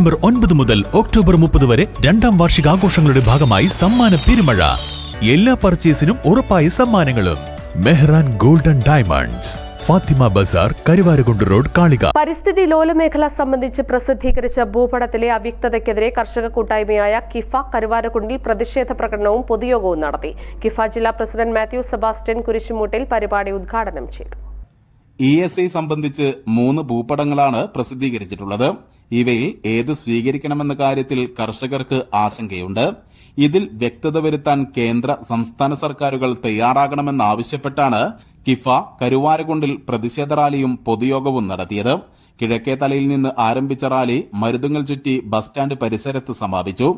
September 9 മുതൽ October 30 വരെ രണ്ടാം വാർഷികാഘോഷങ്ങളുടെ ഭാഗമായി സമ്മാന പെരുമഴ. എല്ലാ പർച്ചേസിനും ഉറപ്പായ സമ്മാനങ്ങളും. Mehran golden diamonds, Fathima Bazaar, Karuvarakundu road, Kalika. പരിസ്ഥിതി ലോല മേഖല സംബന്ധിച്ച് പ്രസിദ്ധീകരിച്ച ഭൂപടത്തിലെ അവ്യക്തതയ്ക്കെതിരെ കർഷക കൂട്ടായ്മയായ കിഫ കരുവാരകുണ്ടിൽ പ്രതിഷേധ പ്രകടനവും പൊതുയോഗവും നടത്തി. കിഫ ജില്ലാ പ്രസിഡന്റ് മാത്യു സെബാസ്റ്റ്യൻ കുരിശുമൂട്ടിൽ പരിപാടി ഉദ്ഘാടനം ചെയ്തു. ESI സംബന്ധിച്ച് 3 ഭൂപടങ്ങളാണ് പ്രസിദ്ധീകരിച്ചിട്ടുള്ളത്. ഇവയിൽ ഏത് സ്വീകരിക്കണമെന്ന കാര്യത്തിൽ കർഷകർക്ക് ആശങ്കയുണ്ട്. ഇതിൽ വ്യക്തത വരുത്താൻ കേന്ദ്ര സംസ്ഥാന സർക്കാരുകൾ തയ്യാറാകണമെന്നാവശ്യപ്പെട്ടാണ് കിഫ കരുവാരകുണ്ടിൽ പ്രതിഷേധ റാലിയും പൊതുയോഗവും നടത്തിയത്. കിഴക്കേതലയിൽ നിന്ന് ആരംഭിച്ച റാലി മരുതുങ്ങൽ ചുറ്റി ബസ് സ്റ്റാൻഡ് പരിസരത്ത് സമാപിച്ചു.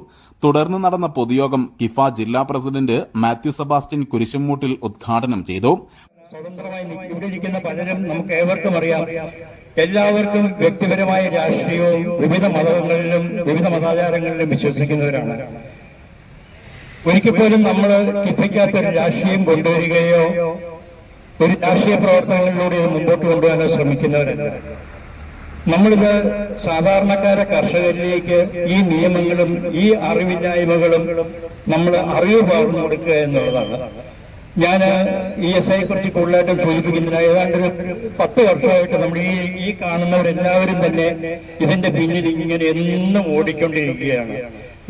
തുടർന്ന് നടന്ന പൊതുയോഗം കിഫ ജില്ലാ പ്രസിഡന്റ് മാത്യു സെബാസ്റ്റ്യൻ കുരിശുമൂട്ടിൽ ഉദ്ഘാടനം ചെയ്തു. സ്വതന്ത്രമായി ഇവിടെ ഇരിക്കുന്ന പലരും നമുക്ക് ഏവർക്കും അറിയാം, എല്ലാവർക്കും വ്യക്തിപരമായ രാഷ്ട്രീയവും വിവിധ മതങ്ങളിലും വിവിധ മതാചാരങ്ങളിലും വിശ്വസിക്കുന്നവരാണ്. ഒരിക്കൽ പോലും നമ്മൾ കിഫയ്ക്കകത്ത് ഒരു രാഷ്ട്രീയം കൊണ്ടുവരികയോ ഒരു രാഷ്ട്രീയ പ്രവർത്തനങ്ങളിലൂടെ ഇത് മുമ്പോട്ട് കൊണ്ടുപോകാനോ ശ്രമിക്കുന്നവരല്ല. നമ്മളിത് സാധാരണക്കാരെ കർഷകരിലേക്ക് ഈ നിയമങ്ങളും ഈ അറിവില്ലായ്മകളും നമ്മൾ അറിവ് പകർന്നു കൊടുക്കുക എന്നുള്ളതാണ്. ഞാൻ ESI കുറിച്ച് കൂടുതലായിട്ടും സൂചിപ്പിക്കുന്നില്ല. ഏതാണ്ട് 10 വർഷമായിട്ട് നമ്മൾ ഈ കാണുന്നവരെല്ലാവരും തന്നെ ഇതിന്റെ പിന്നിൽ ഇങ്ങനെ എന്നും ഓടിക്കൊണ്ടിരിക്കുകയാണ്.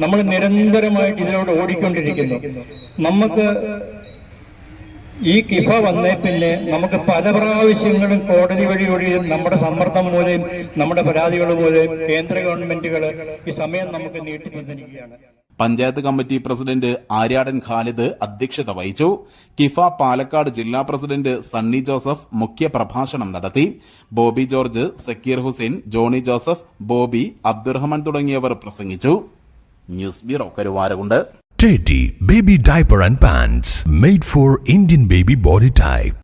നമ്മൾ നിരന്തരമായിട്ട് ഇതിനോട് ഓടിക്കൊണ്ടിരിക്കുന്നു. നമുക്ക് ഈ കിഫ വന്നേ പിന്നെ നമുക്ക് പല പ്രാവശ്യങ്ങളും കോടതി വഴിയും നമ്മുടെ സമ്മർദ്ദം മൂലം നമ്മുടെ പരാതികൾ മൂലം കേന്ദ്ര ഗവൺമെന്റുകൾ ഈ സമയം നമുക്ക് നീട്ടി തന്നിരിക്കുകയാണ്. പഞ്ചായത്ത് കമ്മിറ്റി പ്രസിഡന്റ് ആര്യാടൻ ഖാലിദ് അധ്യക്ഷത വഹിച്ചു. കിഫ പാലക്കാട് ജില്ലാ പ്രസിഡന്റ് സണ്ണി ജോസഫ് മുഖ്യ പ്രഭാഷണം നടത്തി. ബോബി ജോർജ്, സക്കീർ ഹുസൈൻ, ജോണി ജോസഫ്, ബോബി, അബ്ദുറഹ്മാൻ തുടങ്ങിയവർ പ്രസംഗിച്ചു. News bureau, Karuvarakundu. Teddy Baby Diaper and Pants, made for Indian baby body type.